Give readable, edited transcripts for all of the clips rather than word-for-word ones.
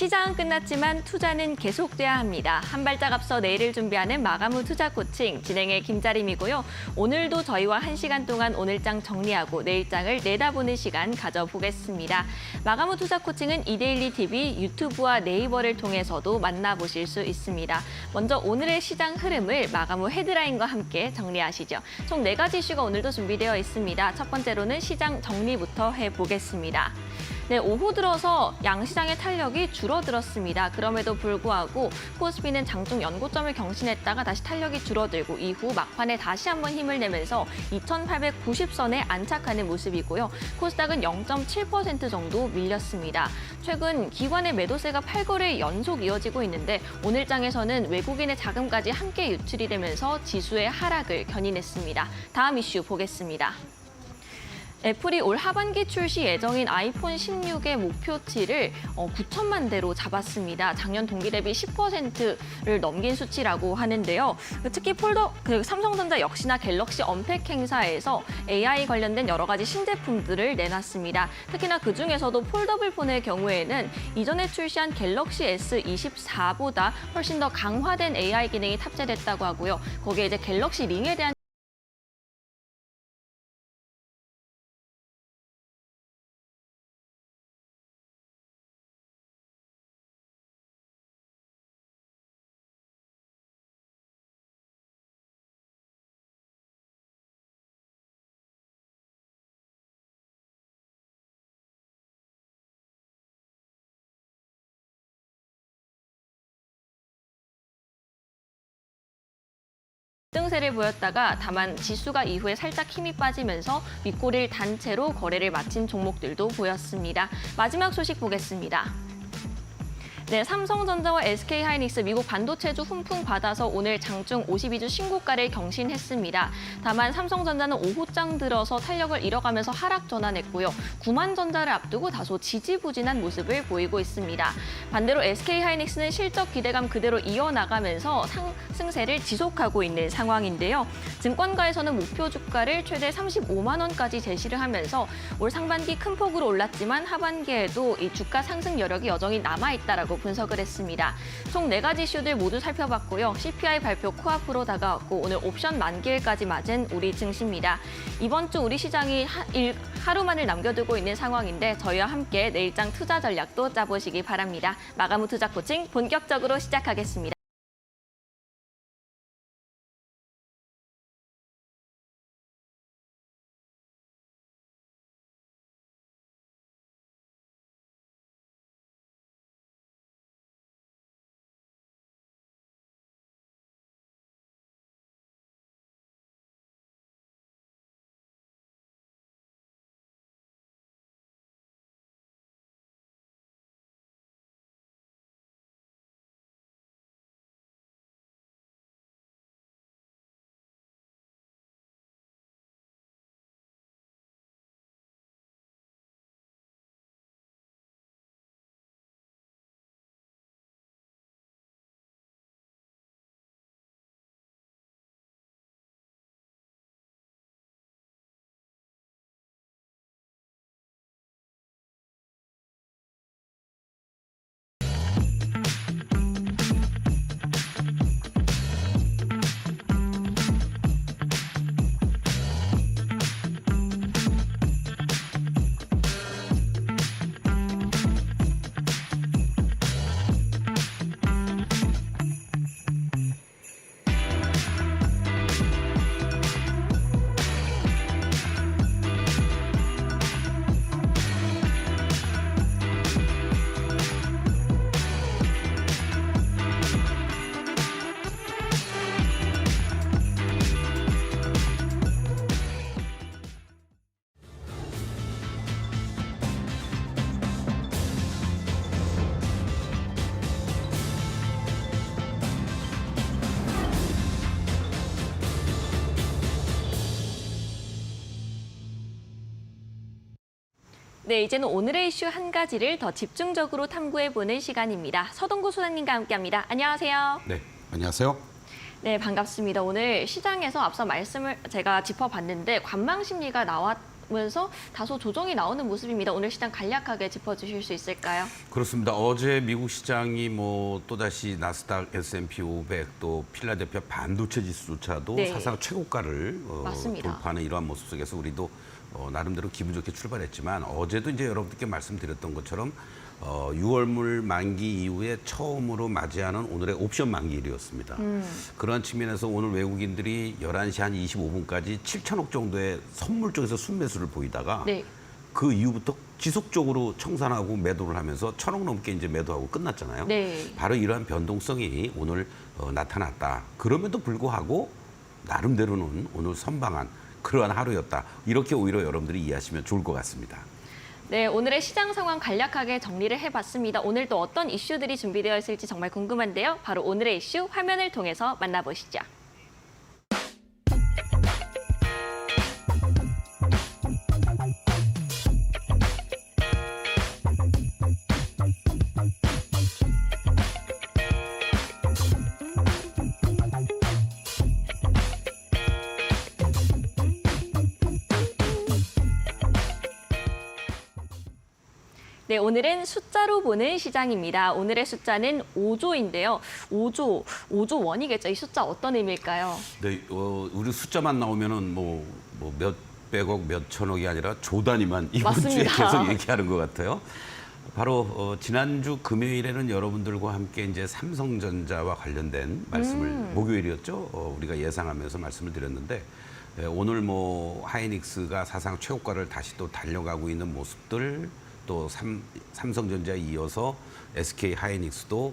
시장은 끝났지만 투자는 계속돼야 합니다. 한 발짝 앞서 내일을 준비하는 마감 후 투자 코칭 진행의 김자림이고요. 오늘도 저희와 1시간 동안 오늘장 정리하고 내일장을 내다보는 시간 가져보겠습니다. 마감 후 투자 코칭은 이데일리 TV, 유튜브와 네이버를 통해서도 만나보실 수 있습니다. 먼저 오늘의 시장 흐름을 마감 후 헤드라인과 함께 정리하시죠. 총 4가지 이슈가 오늘도 준비되어 있습니다. 첫 번째로는 시장 정리부터 해보겠습니다. 네, 오후 들어서 양시장의 탄력이 줄어들었습니다. 그럼에도 불구하고 코스피는 장중 연고점을 경신했다가 다시 탄력이 줄어들고 이후 막판에 다시 한번 힘을 내면서 2,890선에 안착하는 모습이고요. 코스닥은 0.7% 정도 밀렸습니다. 최근 기관의 매도세가 8거래일 연속 이어지고 있는데 오늘장에서는 외국인의 자금까지 함께 유출이 되면서 지수의 하락을 견인했습니다. 다음 이슈 보겠습니다. 애플이 올 하반기 출시 예정인 아이폰 16의 목표치를 9천만 대로 잡았습니다. 작년 동기 대비 10%를 넘긴 수치라고 하는데요. 특히 삼성전자 역시나 갤럭시 언팩 행사에서 AI 관련된 여러 가지 신제품들을 내놨습니다. 특히나 그중에서도 폴더블 폰의 경우에는 이전에 출시한 갤럭시 S24보다 훨씬 더 강화된 AI 기능이 탑재됐다고 하고요. 거기에 이제 갤럭시 링에 대한 등세를 보였다가 다만 지수가 이후에 살짝 힘이 빠지면서 윗꼬리를 단 채로 거래를 마친 종목들도 보였습니다. 마지막 소식 보겠습니다. 네, 삼성전자와 SK하이닉스 미국 반도체주 훈풍 받아서 오늘 장중 52주 신고가를 경신했습니다. 다만 삼성전자는 오후장 들어서 탄력을 잃어가면서 하락 전환했고요. 구만전자를 앞두고 다소 지지부진한 모습을 보이고 있습니다. 반대로 SK하이닉스는 실적 기대감 그대로 이어나가면서 상승세를 지속하고 있는 상황인데요. 증권가에서는 목표 주가를 최대 35만 원까지 제시를 하면서 올 상반기 큰 폭으로 올랐지만 하반기에도 이 주가 상승 여력이 여전히 남아있다라고 분석을 했습니다. 총 4가지 이슈들 모두 살펴봤고요. CPI 발표 코앞으로 다가왔고 오늘 옵션 만기일까지 맞은 우리 증시입니다. 이번 주 우리 시장이 하루만을 남겨두고 있는 상황인데 저희와 함께 내일장 투자 전략도 짜보시기 바랍니다. 마감 후 투자 코칭 본격적으로 시작하겠습니다. 네, 이제는 오늘의 이슈 한 가지를 더 집중적으로 탐구해보는 시간입니다. 서동구 소장님과 함께합니다. 안녕하세요. 네, 안녕하세요. 네, 반갑습니다. 오늘 시장에서 앞서 말씀을 제가 짚어봤는데 관망 심리가 나오면서 다소 조정이 나오는 모습입니다. 오늘 시장 간략하게 짚어주실 수 있을까요? 그렇습니다. 어제 미국 시장이 뭐 또다시 나스닥, S&P 500, 또 필라델피아 반도체 지수조차도 네. 사상 최고가를 맞습니다. 돌파하는 이러한 모습 속에서 우리도 나름대로 기분 좋게 출발했지만 어제도 이제 여러분들께 말씀드렸던 것처럼 6월물 만기 이후에 처음으로 맞이하는 오늘의 옵션 만기일이었습니다. 그러한 측면에서 오늘 외국인들이 11시 한 25분까지 7천억 정도의 선물 쪽에서 순매수를 보이다가 네. 그 이후부터 지속적으로 청산하고 매도를 하면서 1,000억 넘게 이제 매도하고 끝났잖아요. 네. 바로 이러한 변동성이 오늘 나타났다. 그럼에도 불구하고 나름대로는 오늘 선방한 그러한 하루였다. 이렇게 오히려 여러분들이 이해하시면 좋을 것 같습니다. 네, 오늘의 시장 상황 간략하게 정리를 해봤습니다. 오늘 또 어떤 이슈들이 준비되어 있을지 정말 궁금한데요. 바로 오늘의 이슈 화면을 통해서 만나보시죠. 네, 오늘은 숫자로 보는 시장입니다. 오늘의 숫자는 5조인데요. 5조 원이겠죠. 이 숫자 어떤 의미일까요? 네, 우리 숫자만 나오면은 몇 백억, 몇 천억이 아니라 조 단위만 이번 주에 맞습니다. 계속 얘기하는 것 같아요. 바로 지난주 금요일에는 여러분들과 함께 이제 삼성전자와 관련된 말씀을 목요일이었죠. 우리가 예상하면서 말씀을 드렸는데 오늘 하이닉스가 사상 최고가를 다시 또 달려가고 있는 모습들. 또 삼성전자에 이어서 SK 하이닉스도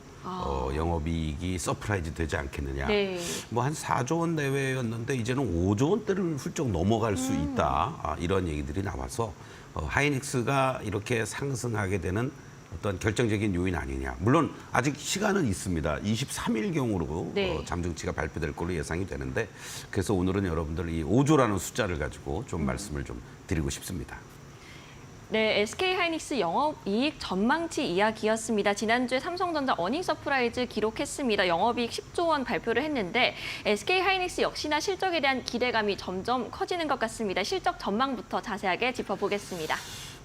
영업이익이 서프라이즈 되지 않겠느냐. 네. 한 4조 원 내외였는데 이제는 5조 원대를 훌쩍 넘어갈 수 있다. 이런 얘기들이 나와서 하이닉스가 이렇게 상승하게 되는 어떤 결정적인 요인 아니냐. 물론 아직 시간은 있습니다. 23일경으로 네. 잠정치가 발표될 걸로 예상이 되는데 그래서 오늘은 여러분들 이 5조라는 숫자를 가지고 좀 말씀을 좀 드리고 싶습니다. 네, SK 하이닉스 영업이익 전망치 이야기였습니다. 지난주에 삼성전자 어닝 서프라이즈 기록했습니다. 영업이익 10조 원 발표를 했는데 SK 하이닉스 역시나 실적에 대한 기대감이 점점 커지는 것 같습니다. 실적 전망부터 자세하게 짚어보겠습니다.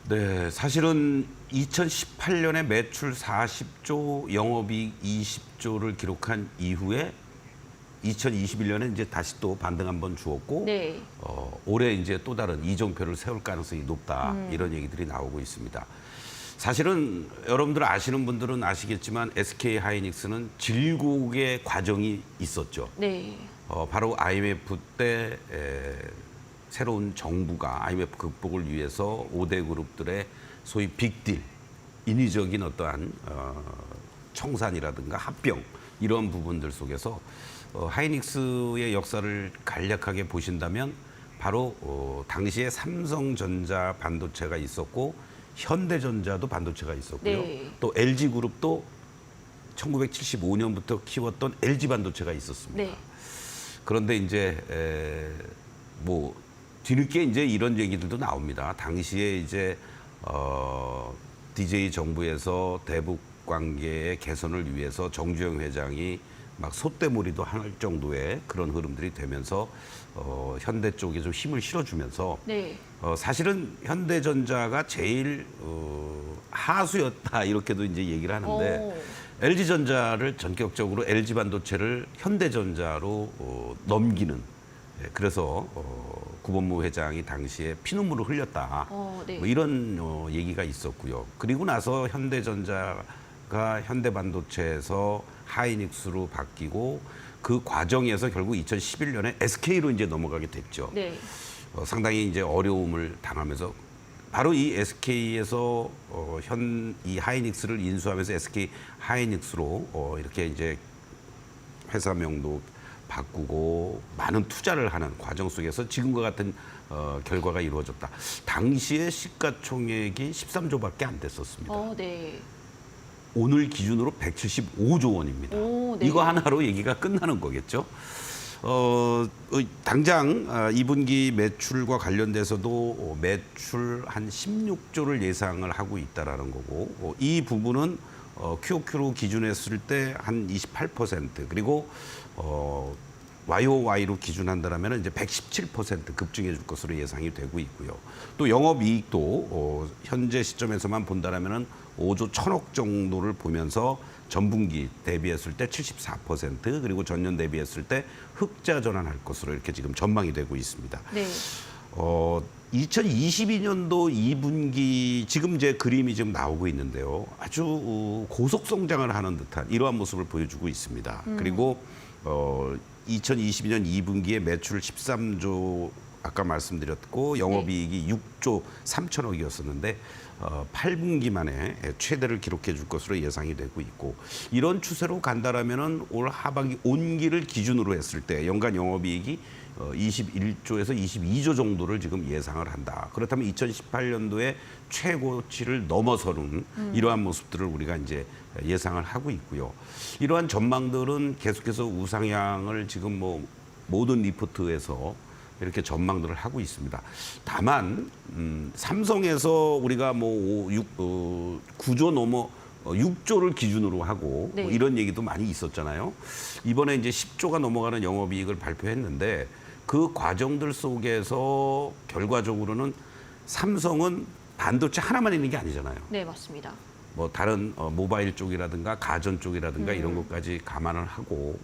네, 사실은 2018년에 매출 40조, 영업이익 20조를 기록한 이후에 2021년에 이제 다시 또 반등 한번 주었고 네. 올해 이제 또 다른 이정표를 세울 가능성이 높다 이런 얘기들이 나오고 있습니다. 사실은 여러분들 아시는 분들은 아시겠지만 SK 하이닉스는 질곡의 과정이 있었죠. 네. 바로 IMF 때 새로운 정부가 IMF 극복을 위해서 5대 그룹들의 소위 빅딜, 인위적인 어떠한 청산이라든가 합병 이런 부분들 속에서 하이닉스의 역사를 간략하게 보신다면 바로 당시에 삼성전자 반도체가 있었고 현대전자도 반도체가 있었고요. 네. 또 LG그룹도 1975년부터 키웠던 LG 반도체가 있었습니다. 네. 그런데 이제 뒤늦게 이제 이런 얘기들도 나옵니다. 당시에 이제 DJ 정부에서 대북 관계의 개선을 위해서 정주영 회장이 막 솥대머리도 할 정도의 그런 흐름들이 되면서 현대 쪽에 좀 힘을 실어주면서 네. 사실은 현대전자가 제일 하수였다 이렇게도 이제 얘기를 하는데 LG전자를 전격적으로 LG 반도체를 현대전자로 넘기는 그래서 구본무 회장이 당시에 피눈물을 흘렸다 네. 이런 얘기가 있었고요. 그리고 나서 현대전자가 현대반도체에서 하이닉스로 바뀌고 그 과정에서 결국 2011년에 SK로 이제 넘어가게 됐죠. 네. 상당히 이제 어려움을 당하면서 바로 이 SK에서 이 하이닉스를 인수하면서 SK 하이닉스로 이렇게 이제 회사명도 바꾸고 많은 투자를 하는 과정 속에서 지금과 같은 결과가 이루어졌다. 당시에 시가총액이 13조밖에 안 됐었습니다. 네. 오늘 기준으로 175조 원입니다. 네. 이거 하나로 얘기가 끝나는 거겠죠. 당장 2분기 매출과 관련돼서도 매출 한 16조를 예상을 하고 있다라는 거고 이 부분은 QOQ로 기준했을 때 한 28% 그리고 YOY로 기준한다면 이제 117% 급증해 줄 것으로 예상이 되고 있고요. 또 영업이익도 현재 시점에서만 본다라면은 5조 1,000억 정도를 보면서 전분기 대비했을 때 74% 그리고 전년 대비했을 때 흑자 전환할 것으로 이렇게 지금 전망이 되고 있습니다. 네. 2022년도 2분기 지금 이제 그림이 지금 나오고 있는데요. 아주 고속 성장을 하는 듯한 이러한 모습을 보여주고 있습니다. 그리고 2022년 2분기에 매출 13조 아까 말씀드렸고 영업이익이 6조 3천억이었었는데 8분기 만에 최대를 기록해 줄 것으로 예상이 되고 있고 이런 추세로 간다라면은 올 하반기 온기를 기준으로 했을 때 연간 영업이익이 21조에서 22조 정도를 지금 예상을 한다. 그렇다면 2018년도에 최고치를 넘어서는 이러한 모습들을 우리가 이제 예상을 하고 있고요. 이러한 전망들은 계속해서 우상향을 지금 뭐 모든 리포트에서 이렇게 전망들을 하고 있습니다. 다만 삼성에서 우리가 뭐 9조 넘어 6조를 기준으로 하고 네. 뭐 이런 얘기도 많이 있었잖아요. 이번에 이제 10조가 넘어가는 영업이익을 발표했는데 그 과정들 속에서 결과적으로는 삼성은 반도체 하나만 있는 게 아니잖아요. 네, 맞습니다. 뭐 다른 모바일 쪽이라든가 가전 쪽이라든가 이런 것까지 감안을 하고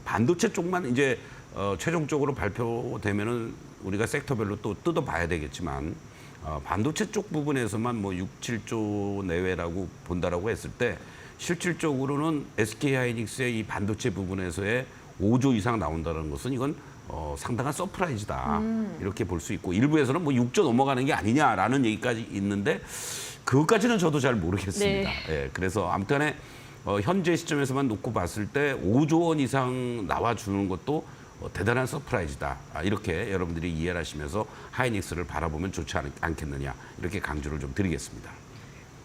반도체 쪽만 이제 최종적으로 발표되면은 우리가 섹터별로 또 뜯어봐야 되겠지만 반도체 쪽 부분에서만 뭐 6, 7조 내외라고 본다라고 했을 때 실질적으로는 SK하이닉스의 이 반도체 부분에서의 5조 이상 나온다는 것은 이건 상당한 서프라이즈다 이렇게 볼 수 있고 일부에서는 뭐 6조 넘어가는 게 아니냐라는 얘기까지 있는데 그것까지는 저도 잘 모르겠습니다. 네. 예, 그래서 아무튼간에 현재 시점에서만 놓고 봤을 때 5조 원 이상 나와주는 것도 대단한 서프라이즈다. 이렇게 여러분들이 이해를 하시면서 하이닉스를 바라보면 좋지 않겠느냐 이렇게 강조를 좀 드리겠습니다.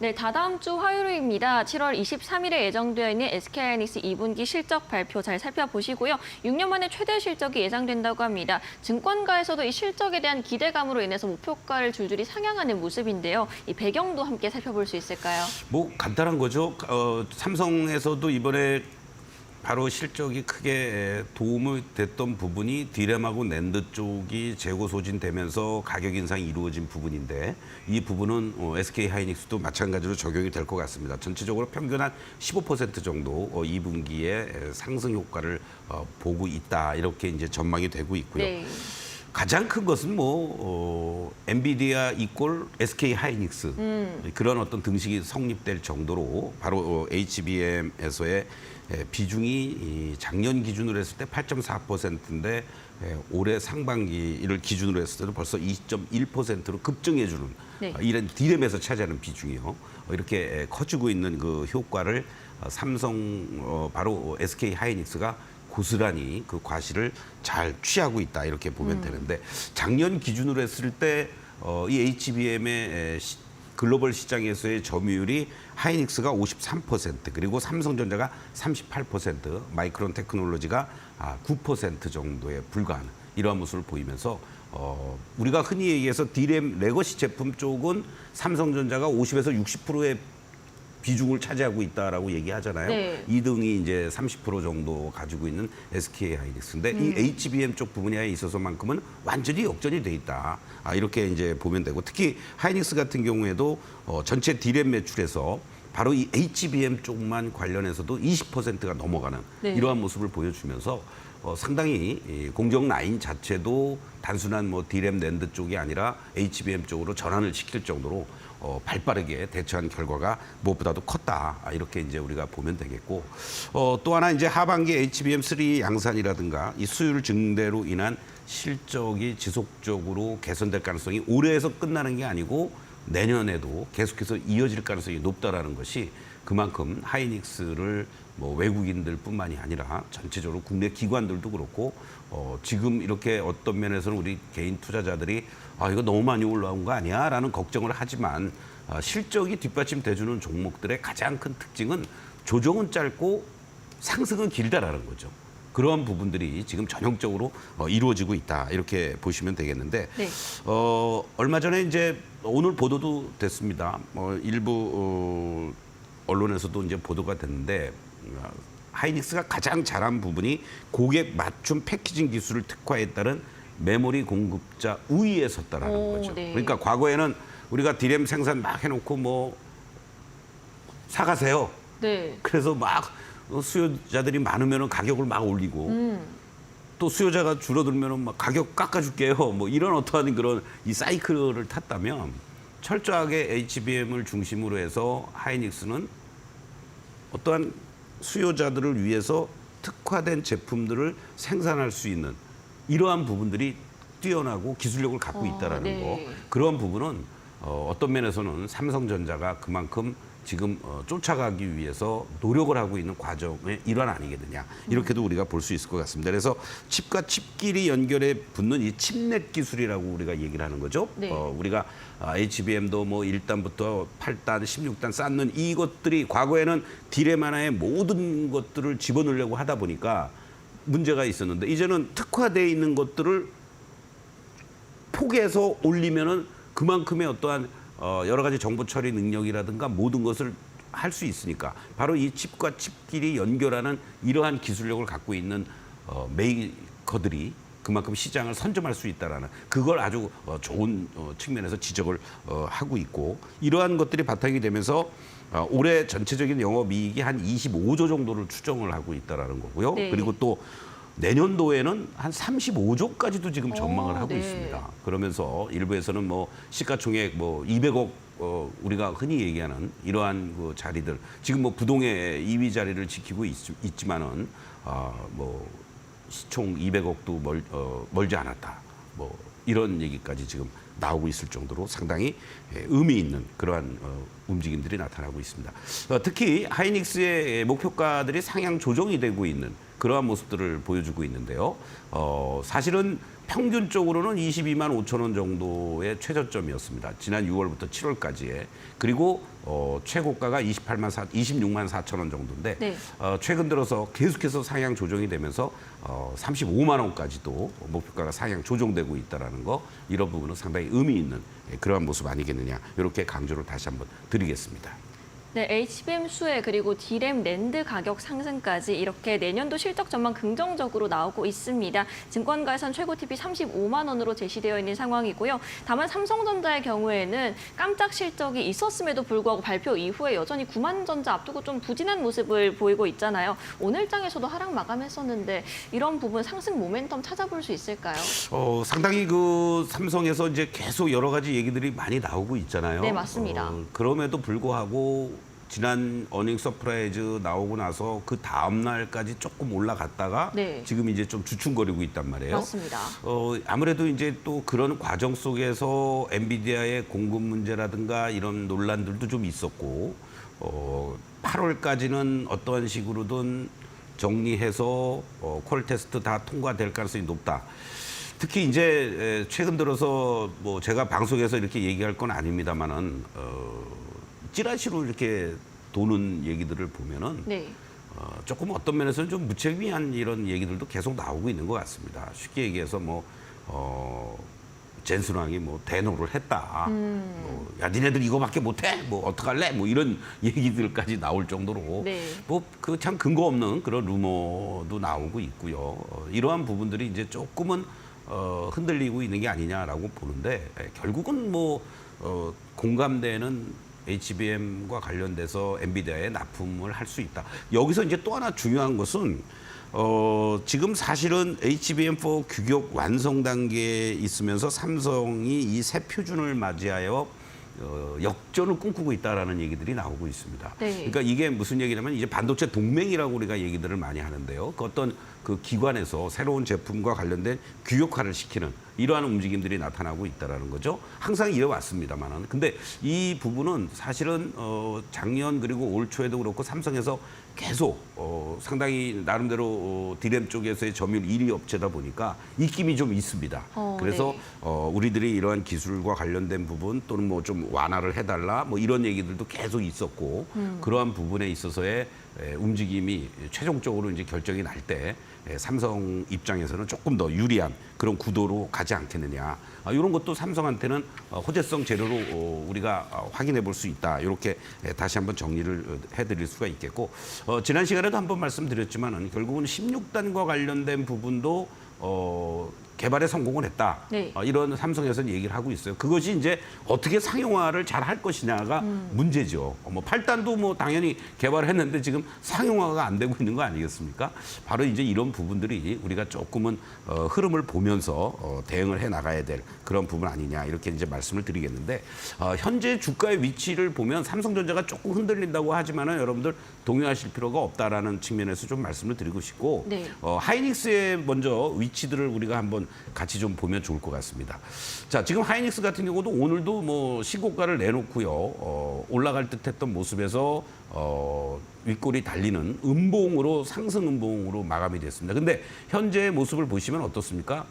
네, 다다음 주 화요일입니다. 7월 23일에 예정되어 있는 SK하이닉스 2분기 실적 발표 잘 살펴보시고요. 6년 만에 최대 실적이 예상된다고 합니다. 증권가에서도 이 실적에 대한 기대감으로 인해서 목표가를 줄줄이 상향하는 모습인데요. 이 배경도 함께 살펴볼 수 있을까요? 뭐 간단한 거죠. 삼성에서도 이번에 바로 실적이 크게 도움이 됐던 부분이 디램하고 낸드 쪽이 재고 소진되면서 가격 인상이 이루어진 부분인데 이 부분은 SK하이닉스도 마찬가지로 적용이 될 것 같습니다. 전체적으로 평균 한 15% 정도 2분기에 상승 효과를 보고 있다. 이렇게 이제 전망이 되고 있고요. 네. 가장 큰 것은 엔비디아 이꼴 SK하이닉스 그런 어떤 등식이 성립될 정도로 바로 HBM에서의 비중이 작년 기준으로 했을 때 8.4%인데 올해 상반기를 기준으로 했을 때도 벌써 2.1%로 급증해 주는 네. 이런 디램에서 차지하는 비중이요. 이렇게 커지고 있는 그 효과를 삼성 바로 SK하이닉스가 고스란히 그 과실을 잘 취하고 있다 이렇게 보면 되는데 작년 기준으로 했을 때 이 HBM의 글로벌 시장에서의 점유율이 하이닉스가 53% 그리고 삼성전자가 38% 마이크론 테크놀로지가 9% 정도에 불과한 이러한 모습을 보이면서 우리가 흔히 얘기해서 디램 레거시 제품 쪽은 삼성전자가 50에서 60%의 비중을 차지하고 있다라고 얘기하잖아요. 네. 2등이 이제 30% 정도 가지고 있는 SK하이닉스인데 이 HBM 쪽 분야에 있어서만큼은 완전히 역전이 돼 있다. 이렇게 이제 보면 되고 특히 하이닉스 같은 경우에도 전체 디램 매출에서 바로 이 HBM 쪽만 관련해서도 20%가 넘어가는 네. 이러한 모습을 보여주면서 상당히 이 공정 라인 자체도 단순한 뭐 디램 낸드 쪽이 아니라 HBM 쪽으로 전환을 시킬 정도로 발빠르게 대처한 결과가 무엇보다도 컸다. 이렇게 이제 우리가 보면 되겠고 또 하나 이제 하반기 HBM3 양산이라든가 이 수율 증대로 인한 실적이 지속적으로 개선될 가능성이 올해에서 끝나는 게 아니고 내년에도 계속해서 이어질 가능성이 높다라는 것이 그만큼 하이닉스를 뭐 외국인들뿐만이 아니라 전체적으로 국내 기관들도 그렇고 지금 이렇게 어떤 면에서는 우리 개인 투자자들이 이거 너무 많이 올라온 거 아니야라는 걱정을 하지만 실적이 뒷받침돼주는 종목들의 가장 큰 특징은 조정은 짧고 상승은 길다라는 거죠. 그러한 부분들이 지금 전형적으로 이루어지고 있다 이렇게 보시면 되겠는데 네. 얼마 전에 이제 오늘 보도도 됐습니다. 일부 언론에서도 이제 보도가 됐는데 하이닉스가 가장 잘한 부분이 고객 맞춤 패키징 기술을 특화에 따른 메모리 공급자 우위에 섰다라는 거죠. 네. 그러니까 과거에는 우리가 디램 생산 막 해놓고 뭐 사가세요. 네. 그래서 막 수요자들이 많으면 가격을 막 올리고 또 수요자가 줄어들면 막 가격 깎아줄게요. 뭐 이런 어떠한 그런 이 사이클을 탔다면 철저하게 HBM을 중심으로 해서 하이닉스는 어떠한 수요자들을 위해서 특화된 제품들을 생산할 수 있는 이러한 부분들이 뛰어나고 기술력을 갖고 있다라는 네. 거. 그런 부분은 어떤 면에서는 삼성전자가 그만큼 지금 쫓아가기 위해서 노력을 하고 있는 과정의 일환 아니겠느냐. 이렇게도 우리가 볼 수 있을 것 같습니다. 그래서 칩과 칩끼리 연결해 붙는 이 칩넷 기술이라고 우리가 얘기를 하는 거죠. 네. 우리가 HBM도 뭐 1단부터 8단, 16단 쌓는 이것들이 과거에는 디램 하나에 모든 것들을 집어넣으려고 하다 보니까 문제가 있었는데 이제는 특화되어 있는 것들을 포개서 올리면은 그만큼의 어떠한 여러 가지 정보 처리 능력이라든가 모든 것을 할 수 있으니까 바로 이 칩과 칩끼리 연결하는 이러한 기술력을 갖고 있는 메이커들이 그만큼 시장을 선점할 수 있다라는 그걸 아주 좋은 측면에서 지적을 하고 있고 이러한 것들이 바탕이 되면서 올해 전체적인 영업이익이 한 25조 정도를 추정을 하고 있다라는 거고요. 네. 그리고 또 내년도에는 한 35조까지도 지금 전망을 하고 네. 있습니다. 그러면서 일부에서는 뭐 시가총액 뭐 200억 우리가 흔히 얘기하는 이러한 그 자리들 지금 뭐 부동의 2위 자리를 지키고 있지만은 뭐 시총 200억도 멀지 않았다. 뭐 이런 얘기까지 지금 나오고 있을 정도로 상당히 의미 있는 그러한 움직임들이 나타나고 있습니다. 특히 하이닉스의 목표가들이 상향 조정이 되고 있는 그러한 모습들을 보여주고 있는데요. 사실은 평균적으로는 22만 5천 원 정도의 최저점이었습니다. 지난 6월부터 7월까지의. 그리고 최고가가 26만 4천 원 정도인데 네. 최근 들어서 계속해서 상향 조정이 되면서 35만 원까지도 목표가가 상향 조정되고 있다는 거 이런 부분은 상당히 의미 있는 그러한 모습 아니겠느냐 이렇게 강조를 다시 한번 드리겠습니다. 네, HBM 수혜 그리고 디램 랜드 가격 상승까지 이렇게 내년도 실적 전망 긍정적으로 나오고 있습니다. 증권가에선 최고 TP 35만 원으로 제시되어 있는 상황이고요. 다만 삼성전자의 경우에는 깜짝 실적이 있었음에도 불구하고 발표 이후에 여전히 9만 전자 앞두고 좀 부진한 모습을 보이고 있잖아요. 오늘장에서도 하락 마감했었는데 이런 부분 상승 모멘텀 찾아볼 수 있을까요? 상당히 그 삼성에서 이제 계속 여러 가지 얘기들이 많이 나오고 있잖아요. 네, 맞습니다. 그럼에도 불구하고 지난 어닝 서프라이즈 나오고 나서 그 다음 날까지 조금 올라갔다가 네. 지금 이제 좀 주춤거리고 있단 말이에요. 맞습니다. 아무래도 이제 또 그런 과정 속에서 엔비디아의 공급 문제라든가 이런 논란들도 좀 있었고 8월까지는 어떠한 식으로든 정리해서 콜 테스트 다 통과될 가능성이 높다. 특히 이제 최근 들어서 뭐 제가 방송에서 이렇게 얘기할 건 아닙니다만은 찌라시로 이렇게 도는 얘기들을 보면은 네. 조금 어떤 면에서는 좀 무책임한 이런 얘기들도 계속 나오고 있는 것 같습니다. 쉽게 얘기해서 뭐 젠슨왕이 뭐 대노를 했다. 야 니네들 이거밖에 못해? 뭐 어떡할래? 뭐 이런 얘기들까지 나올 정도로 네. 뭐 그 참 근거 없는 그런 루머도 나오고 있고요. 이러한 부분들이 이제 조금은 흔들리고 있는 게 아니냐라고 보는데 결국은 뭐 공감대는 HBM과 관련돼서 엔비디아에 납품을 할 수 있다. 여기서 이제 또 하나 중요한 것은 지금 사실은 HBM4 규격 완성 단계에 있으면서 삼성이 이 새 표준을 맞이하여 역전을 꿈꾸고 있다라는 얘기들이 나오고 있습니다. 네. 그러니까 이게 무슨 얘기냐면 이제 반도체 동맹이라고 우리가 얘기들을 많이 하는데요. 그 어떤 그 기관에서 새로운 제품과 관련된 규격화를 시키는 이러한 움직임들이 나타나고 있다라는 거죠. 항상 이어왔습니다만은. 근데 이 부분은 사실은 작년 그리고 올 초에도 그렇고 삼성에서 계속 상당히 나름대로 디램 쪽에서의 점유율 1위 업체다 보니까 입김이 좀 있습니다. 그래서 네. 우리들이 이러한 기술과 관련된 부분 또는 뭐 좀 완화를 해달라 뭐 이런 얘기들도 계속 있었고 그러한 부분에 있어서의 움직임이 최종적으로 이제 결정이 날 때 삼성 입장에서는 조금 더 유리한 그런 구도로 가지 않겠느냐. 이런 것도 삼성한테는 호재성 재료로 우리가 확인해 볼 수 있다. 이렇게 다시 한번 정리를 해드릴 수가 있겠고 지난 시간에도 한번 말씀드렸지만은 결국은 16단과 관련된 부분도 개발에 성공을 했다. 네. 이런 삼성에서는 얘기를 하고 있어요. 그것이 이제 어떻게 상용화를 잘 할 것이냐가 문제죠. 뭐 8단도 뭐 당연히 개발을 했는데 지금 상용화가 안 되고 있는 거 아니겠습니까? 바로 이제 이런 부분들이 우리가 조금은 흐름을 보면서 대응을 해 나가야 될 그런 부분 아니냐 이렇게 이제 말씀을 드리겠는데 현재 주가의 위치를 보면 삼성전자가 조금 흔들린다고 하지만은 여러분들 동요하실 필요가 없다라는 측면에서 좀 말씀을 드리고 싶고 네. 하이닉스의 먼저 위치들을 우리가 한번 같이 좀 보면 좋을 것 같습니다. 자, 지금 하이닉스 같은 경우도 오늘도 뭐 시고가를 내놓고요. 올라갈 듯했던 모습에서 윗골이 달리는 음봉으로 상승 음봉으로 마감이 됐습니다. 근데 현재의 모습을 보시면 어떻습니까?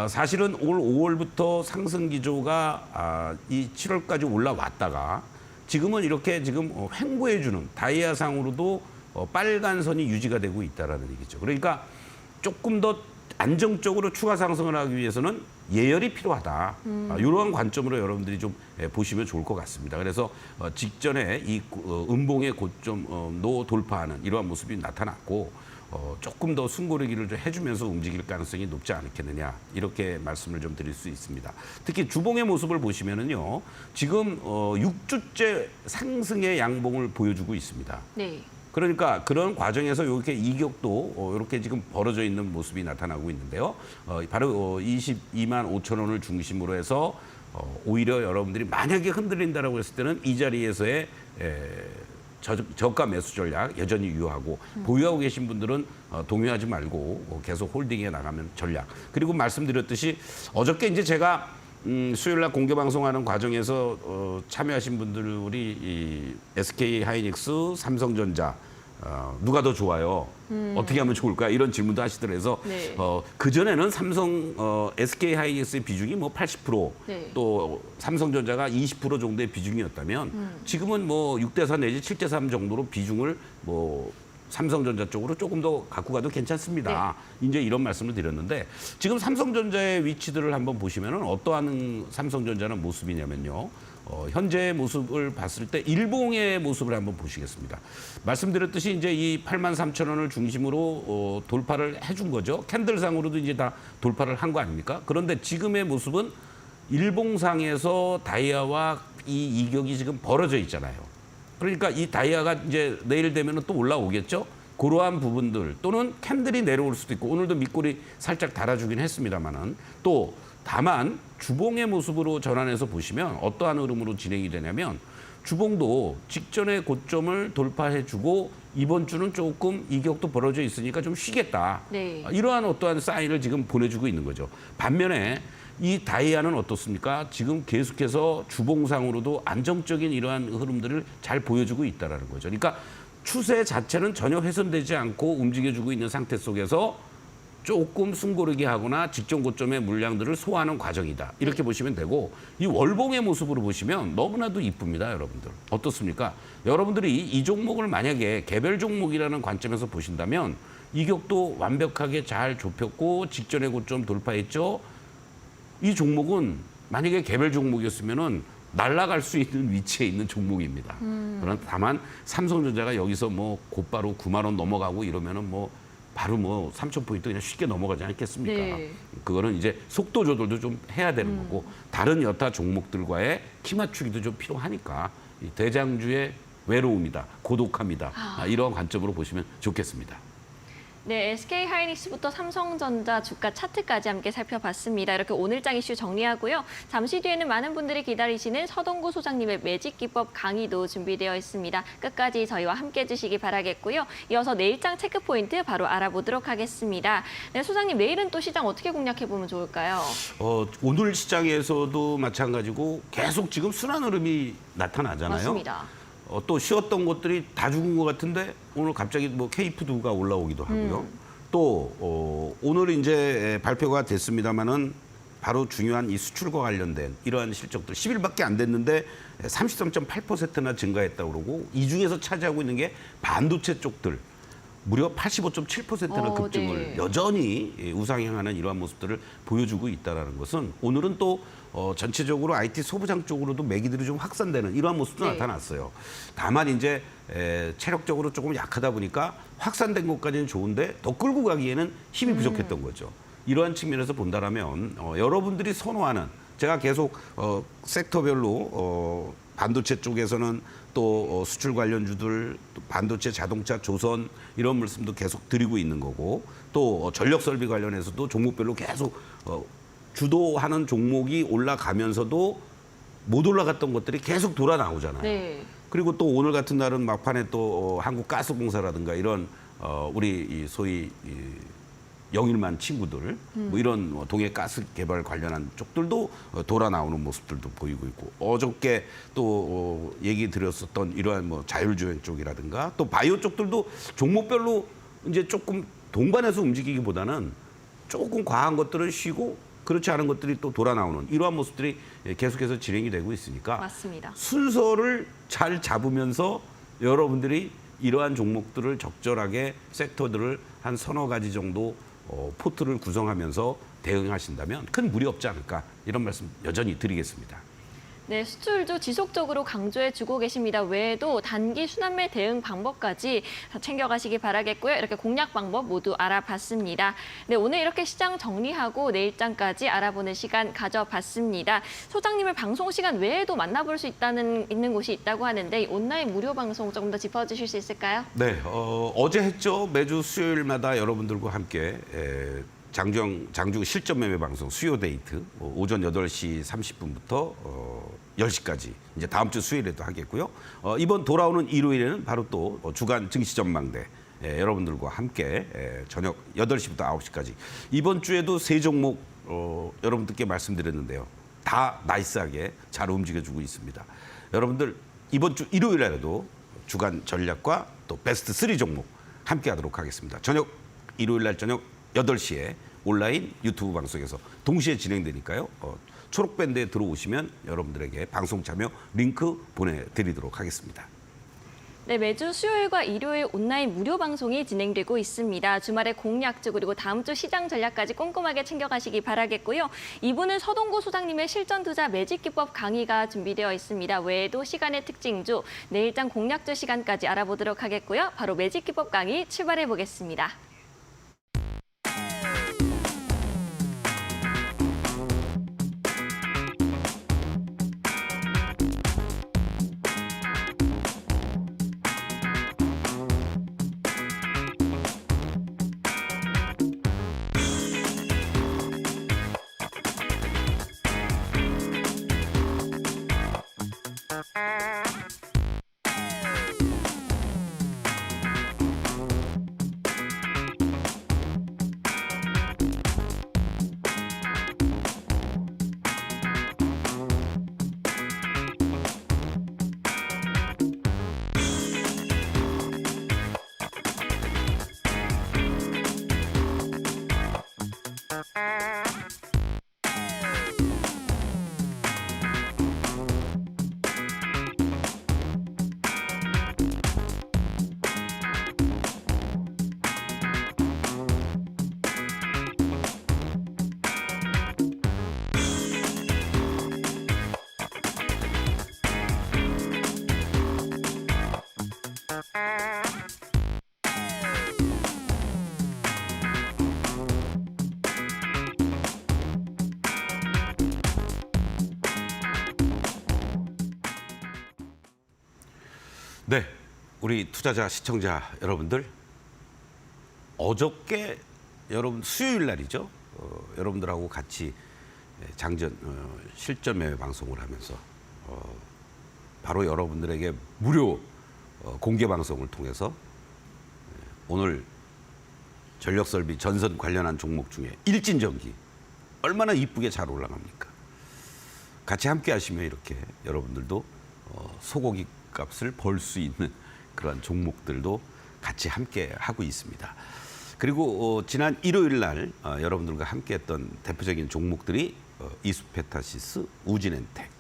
사실은 올 5월부터 상승 기조가 이 7월까지 올라왔다가 지금은 이렇게 지금 횡보해주는 다이아상으로도 빨간 선이 유지가 되고 있다라는 얘기죠. 그러니까 조금 더 안정적으로 추가 상승을 하기 위해서는 예열이 필요하다. 이러한 관점으로 여러분들이 좀 보시면 좋을 것 같습니다. 그래서 직전에 이 음봉의 고점도 돌파하는 이러한 모습이 나타났고 조금 더 숨고르기를 좀 해주면서 움직일 가능성이 높지 않겠느냐 이렇게 말씀을 좀 드릴 수 있습니다. 특히 주봉의 모습을 보시면은요 지금 6주째 상승의 양봉을 보여주고 있습니다. 네. 그러니까 그런 과정에서 이렇게 이격도 이렇게 지금 벌어져 있는 모습이 나타나고 있는데요. 바로 22만 5천 원을 중심으로 해서 오히려 여러분들이 만약에 흔들린다라고 했을 때는 이 자리에서의 저가 매수 전략 여전히 유효하고 보유하고 계신 분들은 동요하지 말고 계속 홀딩해 나가면 전략. 그리고 말씀드렸듯이 어저께 이제 제가 수요일 날 공개 방송하는 과정에서 참여하신 분들이 이 SK 하이닉스, 삼성전자 누가 더 좋아요? 어떻게 하면 좋을까? 이런 질문도 하시더라고요. 네. 그전에는 SK 하이닉스의 비중이 뭐 80%, 네. 또 삼성전자가 20% 정도의 비중이었다면 지금은 뭐 6대4 내지 7대3 정도로 비중을 뭐 삼성전자 쪽으로 조금 더 갖고 가도 괜찮습니다. 이제 이런 말씀을 드렸는데 지금 삼성전자의 위치들을 한번 보시면은 어떠한 삼성전자는 모습이냐면요. 현재 모습을 봤을 때 일봉의 모습을 한번 보시겠습니다. 말씀드렸듯이 이제 이 83,000원을 중심으로 돌파를 해준 거죠. 캔들상으로도 이제 다 돌파를 한 거 아닙니까? 그런데 지금의 모습은 일봉상에서 다이아와 이 이격이 지금 벌어져 있잖아요. 그러니까 이 다이아가 이제 내일 되면 또 올라오겠죠. 그러한 부분들 또는 캔들이 내려올 수도 있고 오늘도 밑골이 살짝 달아주긴 했습니다만은 또 다만 주봉의 모습으로 전환해서 보시면 어떠한 흐름으로 진행이 되냐면 주봉도 직전의 고점을 돌파해주고 이번 주는 조금 이격도 벌어져 있으니까 좀 쉬겠다. 네. 이러한 어떠한 사인을 지금 보내주고 있는 거죠. 반면에 이 다이아는 어떻습니까? 지금 계속해서 주봉상으로도 안정적인 이러한 흐름들을 잘 보여주고 있다는 거죠. 그러니까 추세 자체는 전혀 훼손되지 않고 움직여주고 있는 상태 속에서 조금 숨고르기 하거나 직전 고점의 물량들을 소화하는 과정이다. 이렇게 보시면 되고 이 월봉의 모습으로 보시면 너무나도 이쁩니다, 여러분들. 어떻습니까? 여러분들이 이 종목을 만약에 개별 종목이라는 관점에서 보신다면 이격도 완벽하게 잘 좁혔고 직전의 고점 돌파했죠. 이 종목은 만약에 개별 종목이었으면은 날아갈 수 있는 위치에 있는 종목입니다. 그러나 다만 삼성전자가 여기서 뭐 곧바로 9만 원 넘어가고 이러면은 뭐 바로 뭐 3,000포인트 그냥 쉽게 넘어가지 않겠습니까? 네. 그거는 이제 속도 조절도 좀 해야 되는 거고 다른 여타 종목들과의 키 맞추기도 좀 필요하니까 이 대장주의 외로움이다, 고독함이다 이런 관점으로 보시면 좋겠습니다. 네, SK 하이닉스부터 삼성전자 주가 차트까지 함께 살펴봤습니다. 이렇게 오늘장 이슈 정리하고요. 잠시 뒤에는 많은 분들이 기다리시는 서동구 소장님의 매직 기법 강의도 준비되어 있습니다. 끝까지 저희와 함께 해주시기 바라겠고요. 이어서 내일장 체크 포인트 바로 알아보도록 하겠습니다. 네, 소장님 내일은 또 시장 어떻게 공략해보면 좋을까요? 오늘 시장에서도 마찬가지고 계속 지금 순환 흐름이 나타나잖아요. 맞습니다. 또 쉬었던 것들이 다 죽은 것 같은데 오늘 갑자기 뭐 K푸드가 올라오기도 하고요. 또 오늘 이제 발표가 됐습니다마는 바로 중요한 이 수출과 관련된 이러한 실적들 10일밖에 안 됐는데 33.8%나 증가했다고 그러고 이 중에서 차지하고 있는 게 반도체 쪽들 무려 85.7%나 급증을 네. 여전히 우상향하는 이러한 모습들을 보여주고 있다는 것은 오늘은 또 전체적으로 IT 소부장 쪽으로도 매기들이 좀 확산되는 이러한 모습도 네. 나타났어요. 다만 이제 체력적으로 조금 약하다 보니까 확산된 것까지는 좋은데 더 끌고 가기에는 힘이 부족했던 거죠. 이러한 측면에서 본다라면 여러분들이 선호하는 제가 계속 섹터별로 반도체 쪽에서는 또 수출 관련주들, 또 반도체, 자동차, 조선 이런 말씀도 계속 드리고 있는 거고 또 전력 설비 관련해서도 종목별로 계속 주도하는 종목이 올라가면서도 못 올라갔던 것들이 계속 돌아 나오잖아요. 네. 그리고 또 오늘 같은 날은 막판에 또 한국가스공사라든가 이런 우리 이 소위 영일만 친구들 뭐 이런 동해 가스 개발 관련한 쪽들도 돌아 나오는 모습들도 보이고 있고 어저께 또 얘기 드렸었던 이러한 뭐 자율주행 쪽이라든가 또 바이오 쪽들도 종목별로 이제 조금 동반해서 움직이기보다는 조금 과한 것들은 쉬고 그렇지 않은 것들이 또 돌아 나오는 이러한 모습들이 계속해서 진행이 되고 있으니까 맞습니다. 순서를 잘 잡으면서 여러분들이 이러한 종목들을 적절하게 섹터들을 한 서너 가지 정도 포트를 구성하면서 대응하신다면 큰 무리 없지 않을까 이런 말씀 여전히 드리겠습니다. 네, 수출주 지속적으로 강조해주고 계십니다. 외에도 단기 순환매 대응 방법까지 챙겨가시기 바라겠고요. 이렇게 공략 방법 모두 알아봤습니다. 네, 오늘 이렇게 시장 정리하고 내일장까지 알아보는 시간 가져봤습니다. 소장님을 방송 시간 외에도 만나볼 수 있는 곳이 있다고 하는데 이 온라인 무료 방송 조금 더 짚어주실 수 있을까요? 네, 어제 했죠. 매주 수요일마다 여러분들과 함께 장중 실전 매매 방송 수요 데이트 오전 8시 30분부터 10시까지 이제 다음 주 수요일에도 하겠고요. 이번 돌아오는 일요일에는 바로 또 주간 증시 전망대 여러분들과 함께 저녁 8시부터 9시까지 이번 주에도 세 종목 여러분들께 말씀드렸는데요. 다 나이스하게 잘 움직여주고 있습니다. 여러분들 이번 주 일요일에도 주간 전략과 또 베스트 3 종목 함께 하도록 하겠습니다. 일요일 날 저녁 8시에 온라인 유튜브 방송에서 동시에 진행되니까요. 초록밴드에 들어오시면 여러분들에게 방송 참여 링크 보내드리도록 하겠습니다. 네, 매주 수요일과 일요일 온라인 무료 방송이 진행되고 있습니다. 주말에 공략주 그리고 다음 주 시장 전략까지 꼼꼼하게 챙겨가시기 바라겠고요. 2부는 서동구 소장님의 실전 투자 매직 기법 강의가 준비되어 있습니다. 외에도 시간의 특징주, 내일장 공략주 시간까지 알아보도록 하겠고요. 바로 매직 기법 강의 출발해 보겠습니다. 네, 우리 투자자 시청자 여러분들 어저께 여러분 수요일 날이죠. 여러분들하고 같이 장전 실전 매매 방송을 하면서 바로 여러분들에게 무료 공개 방송을 통해서 오늘 전력설비 전선 관련한 종목 중에 일진전기 얼마나 이쁘게 잘 올라갑니까? 같이 함께 하시면 이렇게 여러분들도 소고기 값을 벌 수 있는 그런 종목들도 같이 함께 하고 있습니다. 그리고 지난 일요일 날 여러분들과 함께 했던 대표적인 종목들이 이수페타시스, 우진엔텍,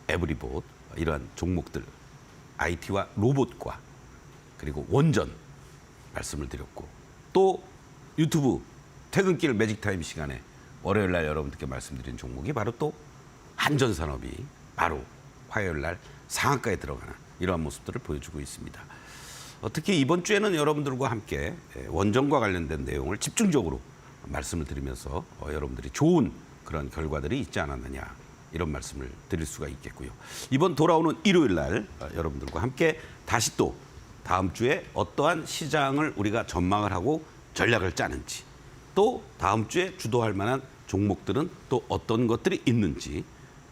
에브리봇 이러한 종목들, IT와 로봇과 그리고 원전 말씀을 드렸고, 또 유튜브 퇴근길 매직타임 시간에 월요일 날 여러분들께 말씀드린 종목이 바로 또 한전산업이 바로 화요일 날 상한가에 들어가는 이러한 모습들을 보여주고 있습니다. 특히 이번 주에는 여러분들과 함께 원전과 관련된 내용을 집중적으로 말씀을 드리면서 여러분들이 좋은 그런 결과들이 있지 않았느냐, 이런 말씀을 드릴 수가 있겠고요. 이번 돌아오는 일요일 날 여러분들과 함께 다시 또 다음 주에 어떠한 시장을 우리가 전망을 하고 전략을 짜는지, 또 다음 주에 주도할 만한 종목들은 또 어떤 것들이 있는지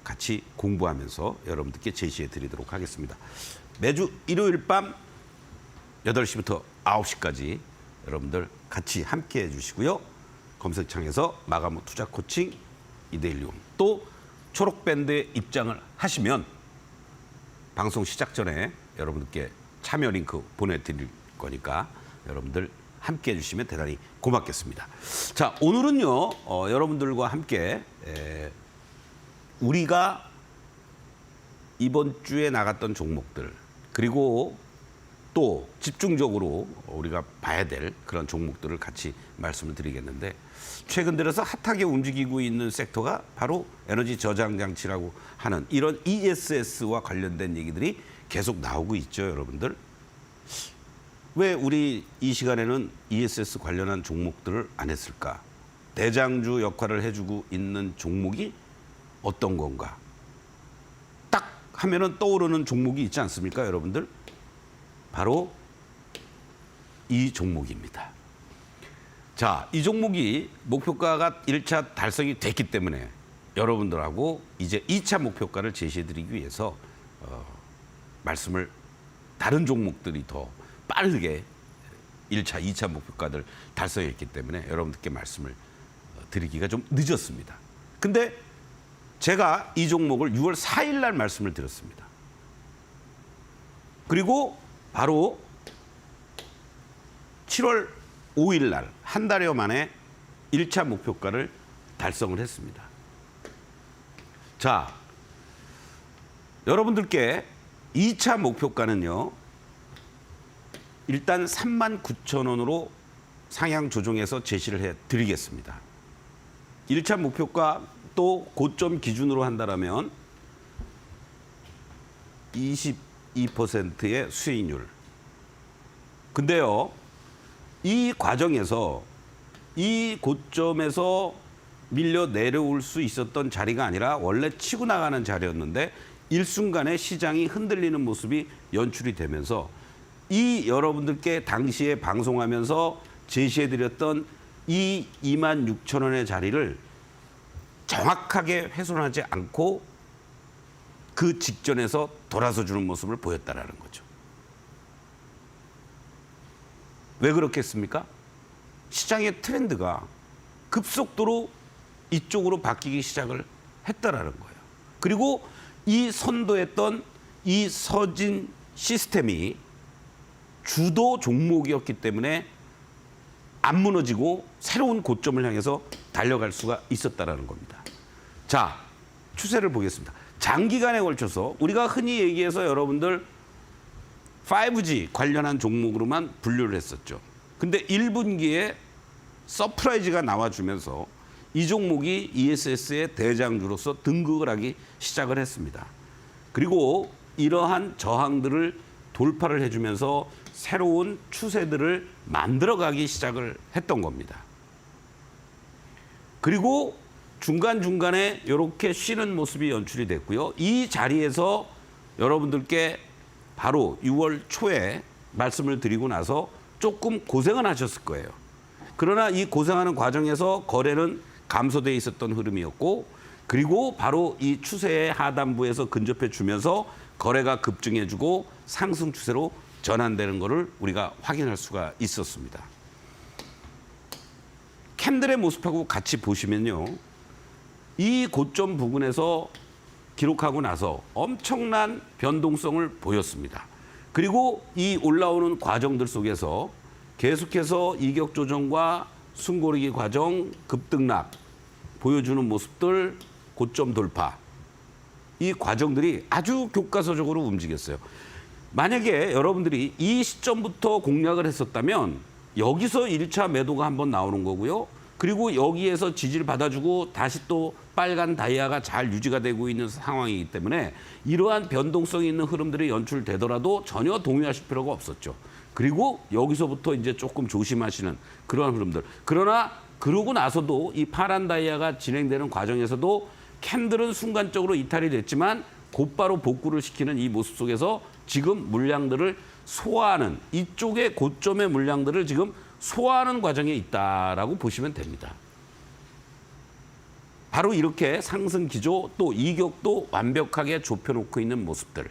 같이 공부하면서 여러분들께 제시해 드리도록 하겠습니다. 매주 일요일 밤 8시부터 9시까지 여러분들 같이 함께 해주시고요. 검색창에서 마가무 투자 코칭 이데일리움, 또 초록밴드에 입장을 하시면 방송 시작 전에 여러분들께 참여 링크 보내드릴 거니까 여러분들 함께 해주시면 대단히 고맙겠습니다. 자, 오늘은요, 여러분들과 함께 우리가 이번 주에 나갔던 종목들, 그리고 또 집중적으로 우리가 봐야 될 그런 종목들을 같이 말씀을 드리겠는데, 최근 들어서 핫하게 움직이고 있는 섹터가 바로 에너지 저장 장치라고 하는 이런 ESS와 관련된 얘기들이 계속 나오고 있죠, 여러분들. 왜 우리 이 시간에는 ESS 관련한 종목들을 안 했을까? 대장주 역할을 해주고 있는 종목이 어떤 건가? 딱 하면은 떠오르는 종목이 있지 않습니까, 여러분들? 바로 이 종목입니다. 자, 이 종목이 목표가가 1차 달성이 됐기 때문에 여러분들하고 이제 2차 목표가를 제시해드리기 위해서 말씀을, 다른 종목들이 더 빠르게 1차, 2차 목표가를 달성했기 때문에 여러분들께 말씀을 드리기가 좀 늦었습니다. 근데 제가 이 종목을 6월 4일 날 말씀을 드렸습니다. 그리고 바로 7월 5일 날, 한 달여 만에 1차 목표가를 달성을 했습니다. 자, 여러분들께 2차 목표가는요, 일단 39,000원으로 상향 조정해서 제시를 해드리겠습니다. 1차 목표가 또 고점 기준으로 한다면 22%의 수익률. 근데요, 이 과정에서 이 고점에서 밀려 내려올 수 있었던 자리가 아니라 원래 치고 나가는 자리였는데 일순간에 시장이 흔들리는 모습이 연출이 되면서 이 여러분들께 당시에 방송하면서 제시해드렸던 이 26,000원의 자리를 정확하게 훼손하지 않고 그 직전에서 돌아서 주는 모습을 보였다라는 거죠. 왜 그렇겠습니까? 시장의 트렌드가 급속도로 이쪽으로 바뀌기 시작을 했다라는 거예요. 그리고 이 선도했던 이 서진 시스템이 주도 종목이었기 때문에 안 무너지고 새로운 고점을 향해서 달려갈 수가 있었다라는 겁니다. 자, 추세를 보겠습니다. 장기간에 걸쳐서 우리가 흔히 얘기해서 여러분들 5G 관련한 종목으로만 분류를 했었죠. 근데 1분기에 서프라이즈가 나와주면서 이 종목이 ESS의 대장주로서 등극을 하기 시작을 했습니다. 그리고 이러한 저항들을 돌파를 해주면서 새로운 추세들을 만들어가기 시작을 했던 겁니다. 그리고 중간중간에 이렇게 쉬는 모습이 연출이 됐고요. 이 자리에서 여러분들께 바로 6월 초에 말씀을 드리고 나서 조금 고생은 하셨을 거예요. 그러나 이 고생하는 과정에서 거래는 감소돼 있었던 흐름이었고, 그리고 바로 이 추세의 하단부에서 근접해 주면서 거래가 급증해주고 상승 추세로 전환되는 것을 우리가 확인할 수가 있었습니다. 캔들의 모습하고 같이 보시면요, 이 고점 부근에서 기록하고 나서 엄청난 변동성을 보였습니다. 그리고 이 올라오는 과정들 속에서 계속해서 이격 조정과 숨고르기 과정, 급등락 보여주는 모습들, 고점 돌파. 이 과정들이 아주 교과서적으로 움직였어요. 만약에 여러분들이 이 시점부터 공략을 했었다면 여기서 1차 매도가 한번 나오는 거고요. 그리고 여기에서 지지를 받아주고 다시 또 빨간 다이아가 잘 유지가 되고 있는 상황이기 때문에 이러한 변동성이 있는 흐름들이 연출되더라도 전혀 동요하실 필요가 없었죠. 그리고 여기서부터 이제 조금 조심하시는 그러한 흐름들. 그러나 그러고 나서도 이 파란 다이아가 진행되는 과정에서도 캔들은 순간적으로 이탈이 됐지만 곧바로 복구를 시키는 이 모습 속에서 지금 물량들을 소화하는 이쪽의 고점의 물량들을 지금 소화하는 과정에 있다라고 보시면 됩니다. 바로 이렇게 상승 기조 또 이격도 완벽하게 좁혀놓고 있는 모습들.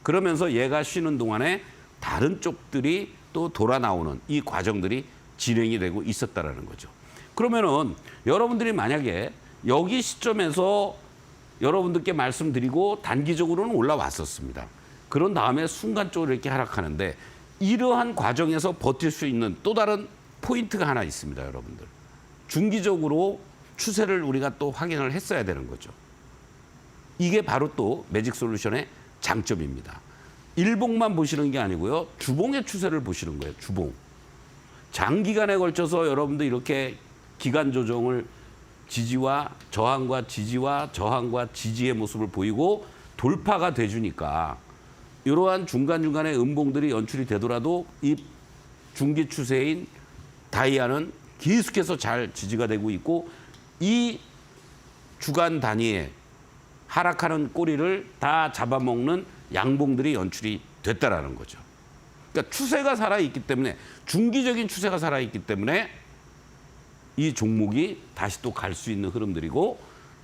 그러면서 얘가 쉬는 동안에 다른 쪽들이 또 돌아 나오는 이 과정들이 진행이 되고 있었다라는 거죠. 그러면은 여러분들이 만약에 여기 시점에서 여러분들께 말씀드리고 단기적으로는 올라왔었습니다. 그런 다음에 순간적으로 이렇게 하락하는데 이러한 과정에서 버틸 수 있는 또 다른 포인트가 하나 있습니다, 여러분들. 중기적으로 추세를 우리가 또 확인을 했어야 되는 거죠. 이게 바로 또 매직솔루션의 장점입니다. 일봉만 보시는 게 아니고요. 주봉의 추세를 보시는 거예요, 주봉. 장기간에 걸쳐서 여러분들 이렇게 기간 조정을 지지와 저항과 지지와 저항과 지지의 모습을 보이고 돌파가 돼주니까 이러한 중간중간에 음봉들이 연출이 되더라도 이 중기 추세인 다이아는 계속해서 잘 지지가 되고 있고 이 주간 단위에 하락하는 꼬리를 다 잡아먹는 양봉들이 연출이 됐다라는 거죠. 그러니까 추세가 살아있기 때문에 중기적인 추세가 살아있기 때문에 이 종목이 다시 또 갈 수 있는 흐름들이고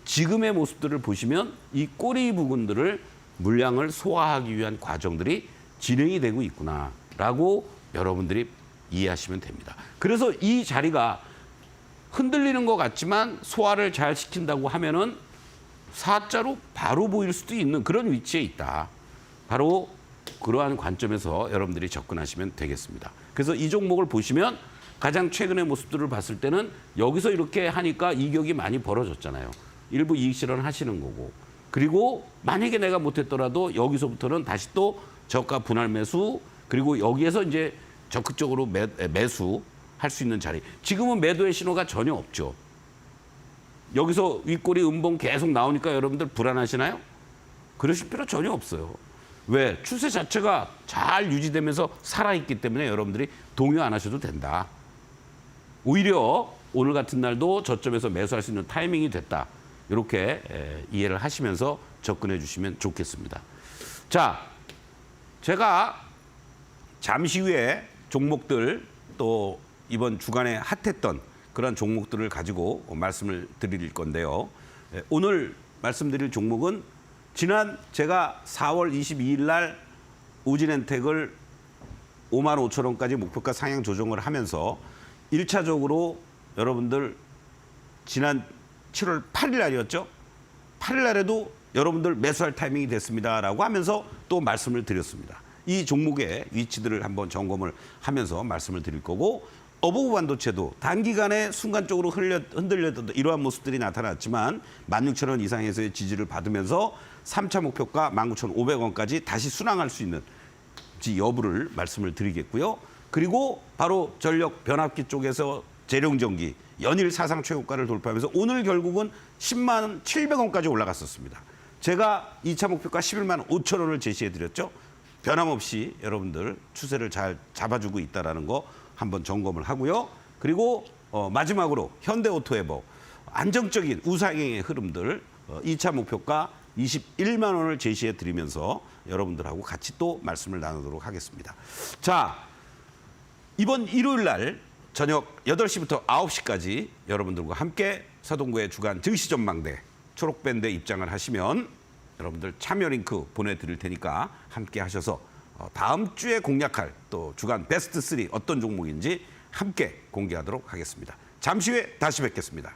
지금의 모습들을 보시면 이 꼬리 부분들을 물량을 소화하기 위한 과정들이 진행이 되고 있구나라고 여러분들이 이해하시면 됩니다. 그래서 이 자리가 흔들리는 것 같지만 소화를 잘 시킨다고 하면은 사자로 바로 보일 수도 있는 그런 위치에 있다. 바로 그러한 관점에서 여러분들이 접근하시면 되겠습니다. 그래서 이 종목을 보시면 가장 최근의 모습들을 봤을 때는 여기서 이렇게 하니까 이격이 많이 벌어졌잖아요. 일부 이익 실현 하시는 거고. 그리고 만약에 내가 못했더라도 여기서부터는 다시 또 저가 분할 매수 그리고 여기에서 이제 적극적으로 매수할 수 있는 자리. 지금은 매도의 신호가 전혀 없죠. 여기서 윗꼬리 음봉 계속 나오니까 여러분들 불안하시나요? 그러실 필요 전혀 없어요. 왜? 추세 자체가 잘 유지되면서 살아있기 때문에 여러분들이 동요 안 하셔도 된다. 오히려 오늘 같은 날도 저점에서 매수할 수 있는 타이밍이 됐다. 이렇게 이해를 하시면서 접근해 주시면 좋겠습니다. 자, 제가 잠시 후에 종목들 또 이번 주간에 핫했던 그런 종목들을 가지고 말씀을 드릴 건데요. 오늘 말씀드릴 종목은 지난 제가 4월 22일 날 오진엔텍을 5만 5천 원까지 목표가 상향 조정을 하면서 1차적으로 여러분들 지난 7월 8일 날이었죠. 8일 날에도 여러분들 매수할 타이밍이 됐습니다라고 하면서 또 말씀을 드렸습니다. 이 종목의 위치들을 한번 점검을 하면서 말씀을 드릴 거고 어보브 반도체도 단기간에 순간적으로 흔들렸던 이러한 모습들이 나타났지만 16,000원 이상에서의 지지를 받으면서 3차 목표가 19,500원까지 다시 순항할 수 있는 여부를 말씀을 드리겠고요. 그리고 바로 전력 변압기 쪽에서 재룡전기 연일 사상 최고가를 돌파하면서 오늘 결국은 10만 700원까지 올라갔었습니다. 제가 2차 목표가 11만 5천 원을 제시해드렸죠. 변함없이 여러분들 추세를 잘 잡아주고 있다는 거 한번 점검을 하고요. 그리고 마지막으로 현대오토에버 안정적인 우상향의 흐름들 2차 목표가 21만 원을 제시해드리면서 여러분들하고 같이 또 말씀을 나누도록 하겠습니다. 자, 이번 일요일 날 저녁 8시부터 9시까지 여러분들과 함께 서동구의 주간 증시 전망대 초록밴드에 입장을 하시면 여러분들 참여 링크 보내드릴 테니까 함께 하셔서 다음 주에 공략할 또 주간 베스트 3 어떤 종목인지 함께 공개하도록 하겠습니다. 잠시 후에 다시 뵙겠습니다.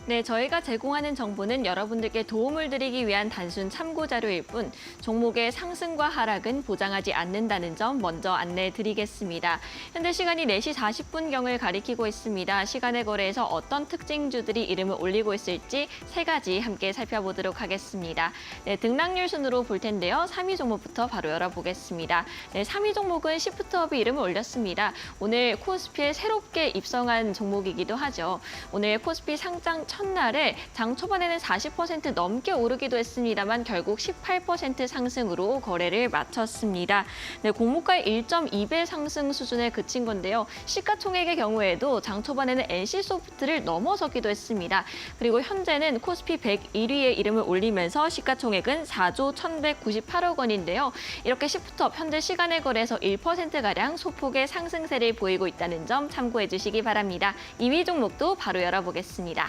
네, 저희가 제공하는 정보는 여러분들께 도움을 드리기 위한 단순 참고 자료일 뿐 종목의 상승과 하락은 보장하지 않는다는 점 먼저 안내해 드리겠습니다. 현재 시간이 4시 40분경을 가리키고 있습니다. 시간의 거래에서 어떤 특징주들이 이름을 올리고 있을지 세 가지 함께 살펴보도록 하겠습니다. 네, 등락률 순으로 볼 텐데요. 3위 종목부터 바로 열어보겠습니다. 네, 3위 종목은 시프트업이 이름을 올렸습니다. 오늘 코스피에 새롭게 입성한 종목이기도 하죠. 오늘 코스피 상장 첫날에 장 초반에는 40% 넘게 오르기도 했습니다만 결국 18% 상승으로 거래를 마쳤습니다. 네, 공모가의 1.2배 상승 수준에 그친 건데요. 시가총액의 경우에도 장 초반에는 NC소프트를 넘어서기도 했습니다. 그리고 현재는 코스피 101위에 이름을 올리면서 시가총액은 4조 1,198억 원인데요. 이렇게 시프트업 현재 시간의 거래에서 1%가량 소폭의 상승세를 보이고 있다는 점 참고해 주시기 바랍니다. 2위 종목도 바로 열어보겠습니다.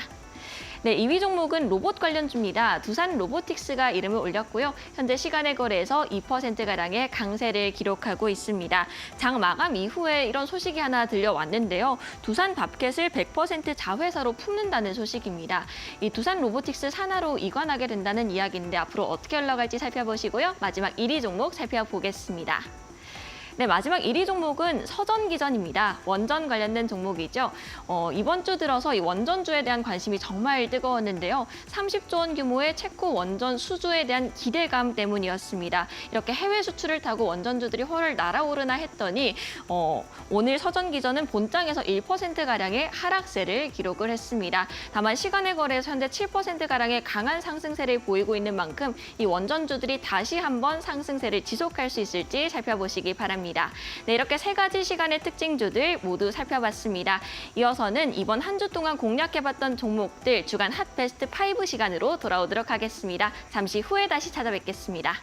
네, 2위 종목은 로봇 관련주입니다. 두산 로보틱스가 이름을 올렸고요. 현재 시간의 거래에서 2%가량의 강세를 기록하고 있습니다. 장 마감 이후에 이런 소식이 하나 들려왔는데요. 두산 밥켓을 100% 자회사로 품는다는 소식입니다. 이 두산 로보틱스 산하로 이관하게 된다는 이야기인데 앞으로 어떻게 흘러갈지 살펴보시고요. 마지막 1위 종목 살펴보겠습니다. 네, 마지막 1위 종목은 서전기전입니다. 원전 관련된 종목이죠. 이번 주 들어서 이 원전주에 대한 관심이 정말 뜨거웠는데요. 30조 원 규모의 체코 원전 수주에 대한 기대감 때문이었습니다. 이렇게 해외 수출을 타고 원전주들이 훨훨 날아오르나 했더니 오늘 서전기전은 본장에서 1%가량의 하락세를 기록을 했습니다. 다만 시간의 거래에서 현재 7%가량의 강한 상승세를 보이고 있는 만큼 이 원전주들이 다시 한번 상승세를 지속할 수 있을지 살펴보시기 바랍니다. 네, 이렇게 세 가지 시간의 특징주들 모두 살펴봤습니다. 이어서는 이번 한 주 동안 공략해봤던 종목들 주간 핫베스트 5 시간으로 돌아오도록 하겠습니다. 잠시 후에 다시 찾아뵙겠습니다.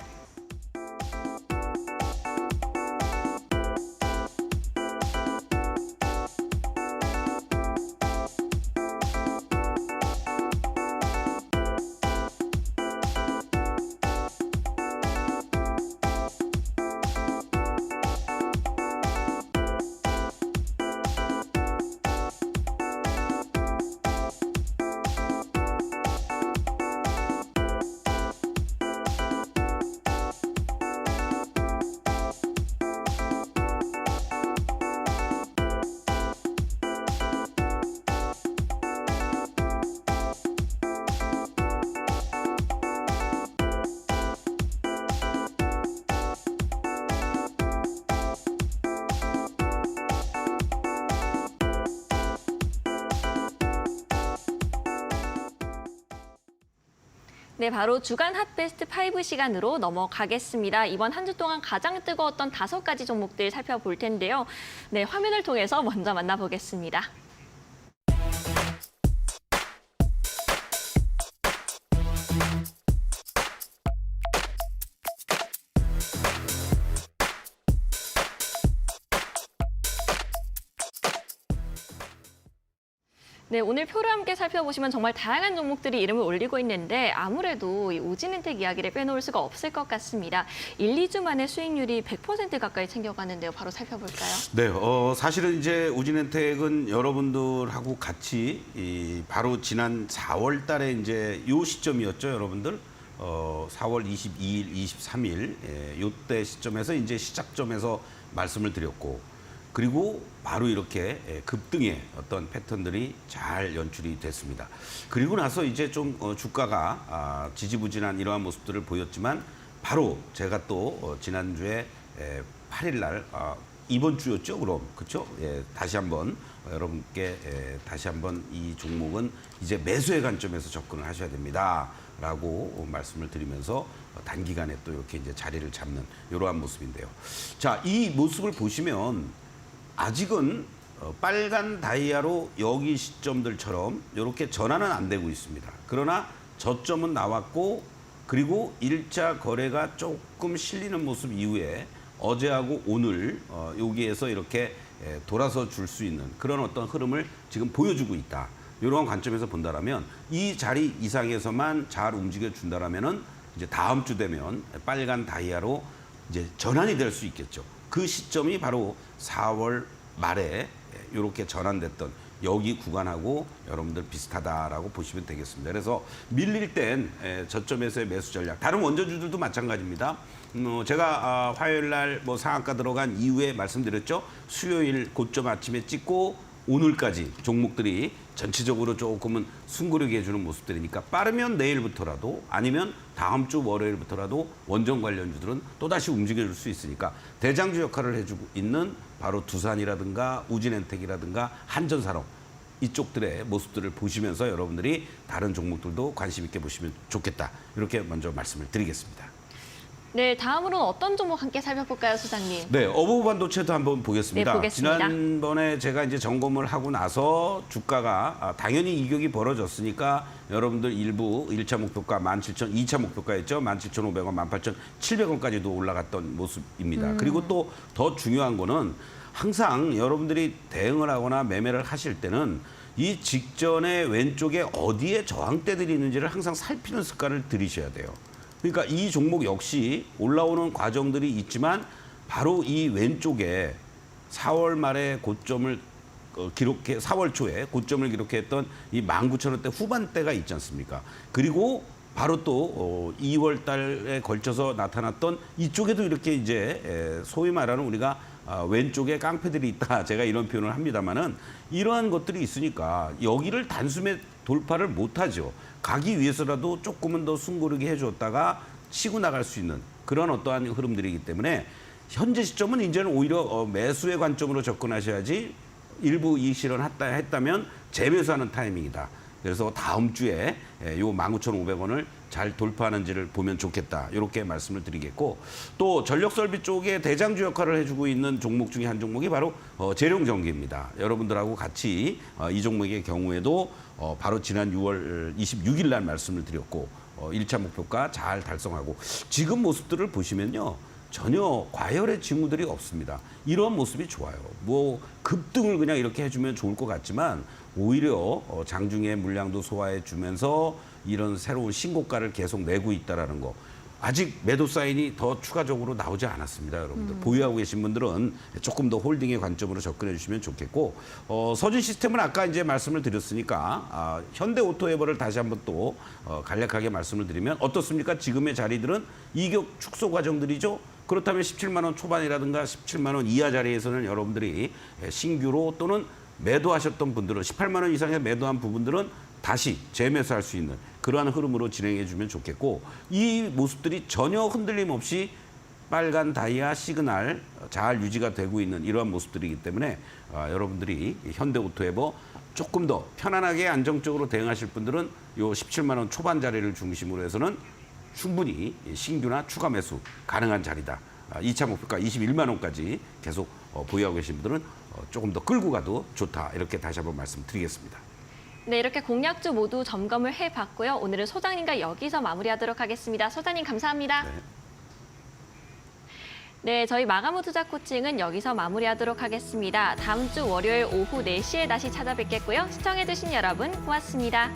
네, 바로 주간 핫베스트 5 시간으로 넘어가겠습니다. 이번 한 주 동안 가장 뜨거웠던 5가지 종목들 살펴볼 텐데요. 네, 화면을 통해서 먼저 만나보겠습니다. 네, 오늘 표를 함께 살펴보시면 정말 다양한 종목들이 이름을 올리고 있는데 아무래도 이 우진은택 이야기를 빼놓을 수가 없을 것 같습니다. 1, 2주 만에 수익률이 100% 가까이 챙겨가는데요. 바로 살펴볼까요? 네, 사실은 이제 우진은택은 여러분들하고 같이 바로 지난 4월 달에 이제 요 시점이었죠, 여러분들. 4월 22일, 23일 요때 시점에서 이제 시작점에서 말씀을 드렸고 그리고 바로 이렇게 급등의 어떤 패턴들이 잘 연출이 됐습니다. 그리고 나서 이제 좀 주가가 지지부진한 이러한 모습들을 보였지만 바로 제가 또 지난주에 8일 날 이번 주였죠, 그럼 그렇죠? 예, 다시 한번 여러분께 다시 한번 이 종목은 이제 매수의 관점에서 접근을 하셔야 됩니다라고 말씀을 드리면서 단기간에 또 이렇게 이제 자리를 잡는 이러한 모습인데요. 자, 이 모습을 보시면 아직은 빨간 다이아로 여기 시점들처럼 이렇게 전환은 안 되고 있습니다. 그러나 저점은 나왔고 그리고 일자 거래가 조금 실리는 모습 이후에 어제하고 오늘 여기에서 이렇게 돌아서 줄 수 있는 그런 어떤 흐름을 지금 보여주고 있다. 이런 관점에서 본다라면 이 자리 이상에서만 잘 움직여 준다라면은 이제 다음 주 되면 빨간 다이아로 이제 전환이 될 수 있겠죠. 그 시점이 바로 4월 말에 이렇게 전환됐던 여기 구간하고 여러분들 비슷하다라고 보시면 되겠습니다. 그래서 밀릴 땐 저점에서의 매수 전략. 다른 원전주들도 마찬가지입니다. 제가 화요일 날 뭐 상한가 들어간 이후에 말씀드렸죠. 수요일 고점 아침에 찍고 오늘까지 종목들이 전체적으로 조금은 숨고르게 해주는 모습들이니까 빠르면 내일부터라도 아니면 다음 주 월요일부터라도 원전 관련주들은 또다시 움직여줄 수 있으니까 대장주 역할을 해주고 있는 바로 두산이라든가 우진엔텍이라든가 한전산업 이쪽들의 모습들을 보시면서 여러분들이 다른 종목들도 관심 있게 보시면 좋겠다. 이렇게 먼저 말씀을 드리겠습니다. 네, 다음으로는 어떤 종목 함께 살펴볼까요, 소장님? 네, 어버브 반도체도 한번 보겠습니다. 네, 보겠습니다. 지난번에 제가 이제 점검을 하고 나서 주가가 당연히 이격이 벌어졌으니까 여러분들 일부 1차 목표가 17,000, 2차 목표가였죠. 17,500원, 18,700원까지도 올라갔던 모습입니다. 그리고 또 더 중요한 거는 항상 여러분들이 대응을 하거나 매매를 하실 때는 이 직전에 왼쪽에 어디에 저항대들이 있는지를 항상 살피는 습관을 들이셔야 돼요. 그러니까 이 종목 역시 올라오는 과정들이 있지만 바로 이 왼쪽에 4월 말에 고점을 기록해 4월 초에 고점을 기록했던 이 19,000원대 후반대가 있지 않습니까? 그리고 바로 또 2월 달에 걸쳐서 나타났던 이쪽에도 이렇게 이제 소위 말하는 우리가 왼쪽에 깡패들이 있다. 제가 이런 표현을 합니다만은 이러한 것들이 있으니까 여기를 단숨에 돌파를 못하죠. 가기 위해서라도 조금은 더 숨고르게 해줬다가 치고 나갈 수 있는 그런 어떠한 흐름들이기 때문에 현재 시점은 이제는 오히려 매수의 관점으로 접근하셔야지 일부 이익 실현했다면 재매수하는 타이밍이다. 그래서 다음 주에 요 19,500원을 잘 돌파하는지를 보면 좋겠다. 이렇게 말씀을 드리겠고 또 전력 설비 쪽에 대장주 역할을 해주고 있는 종목 중에 한 종목이 바로 재룡전기입니다. 여러분들하고 같이 이 종목의 경우에도 바로 지난 6월 26일 날 말씀을 드렸고 1차 목표가 잘 달성하고 지금 모습들을 보시면요. 전혀 과열의 징후들이 없습니다. 이런 모습이 좋아요. 뭐 급등을 그냥 이렇게 해주면 좋을 것 같지만 오히려 장중에 물량도 소화해 주면서 이런 새로운 신고가를 계속 내고 있다라는 거. 아직 매도 사인이 더 추가적으로 나오지 않았습니다, 여러분들. 보유하고 계신 분들은 조금 더 홀딩의 관점으로 접근해 주시면 좋겠고, 서준 시스템은 아까 이제 말씀을 드렸으니까 현대오토에버를 다시 한번 또 간략하게 말씀을 드리면 어떻습니까? 지금의 자리들은 이격 축소 과정들이죠. 그렇다면 17만 원 초반이라든가 17만 원 이하 자리에서는 여러분들이 신규로 또는 매도하셨던 분들은 18만 원 이상의 매도한 부분들은 다시 재매수할 수 있는 그러한 흐름으로 진행해 주면 좋겠고 이 모습들이 전혀 흔들림 없이 빨간 다이아 시그널 잘 유지가 되고 있는 이러한 모습들이기 때문에 여러분들이 현대오토에버 조금 더 편안하게 안정적으로 대응하실 분들은 요 17만 원 초반 자리를 중심으로 해서는 충분히 신규나 추가 매수 가능한 자리다. 2차 목표가 21만 원까지 계속 보유하고 계신 분들은 조금 더 끌고 가도 좋다. 이렇게 다시 한번 말씀드리겠습니다. 네, 이렇게 공략주 모두 점검을 해봤고요. 오늘은 소장님과 여기서 마무리하도록 하겠습니다. 소장님 감사합니다. 네. 네, 저희 마감후 투자 코칭은 여기서 마무리하도록 하겠습니다. 다음 주 월요일 오후 4시에 다시 찾아뵙겠고요. 시청해주신 여러분 고맙습니다.